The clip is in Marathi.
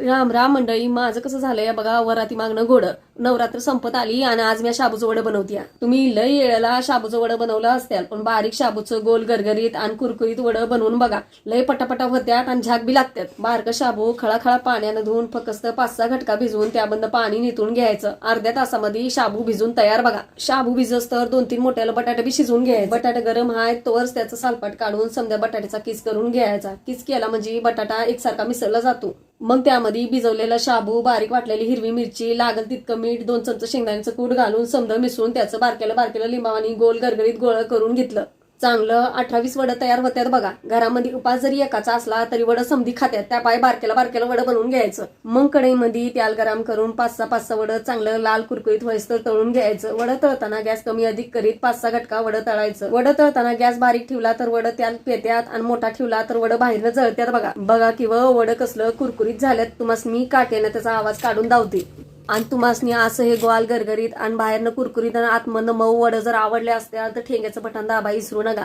राम राम मंडळी, माझं कसं झालंय बघा, वराती मागणं घोडं. नवरात्र संपत आली आणि आज मी शाबूचं वडं बनवतीया. तुम्ही लय वेळेला शाबूचं वडं बनवलं असत्याल, पण बारीक शाबूचं गोल गरगरीत आणि कुरकुरीत वडं बनवून बघा. लय पटापटा होत्यात आणि झाक बी लागतात. बारकं शाबू खळाखळा पाण्यानं धुवून फक्त 5-6 घटका भिजवून त्याबंद पाणी निथून घ्यायचं. अर्ध्या तासामध्ये शाबू भिजून तयार बघा. शाबू भिजस तर 2-3 मोठ्याला बटाटे बी शिजवून घ्यायचे. बटाटे गरम आहे तोवरच त्याचं सालपाट काढून समजा बटाट्याचा किस करून घ्यायचा. किस केला म्हणजे बटाटा एकसारखा मिसळला जातो. मग त्यामध्ये भिजवलेला शाबू, बारीक वाटलेली हिरवी मिरची, लागल तितकं मीठ, 2 चमचे शेंगदाण्याचं कूट घालून समजा मिसळून त्याचं बारक्याला लिंबावानी गोल गरगरीत गोळा करून घेतलं. चांगलं 18-20 वडं तयार होत्यात बघा. घरामध्ये उपास जरी एकाचा असला तरी वडं समधी खात्यात. त्या पाय बारक्याला वडं बनवून घ्यायचं. मग कढईमध्ये तेल गरम करून 5-6 वडं चांगलं लाल कुरकुरीत व्हायचं तळून घ्यायचं. वडं तळताना गॅस कमी अधिक करीत 5-6 घटका वडं तळायचं. वडं तळताना गॅस बारीक ठेवला तर वडं त्यात पेत्यात आणि मोठा ठेवला तर वडं बाहेरनं जळत्यात बघा. बघा किंवा वडं कसलं कुरकुरीत झाल्यात. तुम्हाला मी काट्यानं त्याचा आवाज काढून दावते. आणि तुम्हासनी असं हे गोल गरगरीत आणि बाहेरनं कुरकुरीत आणि आतमधनं मऊ वडं जर आवडले असत्या तर ठेंग्याचं बटन दाबा विसरू नका.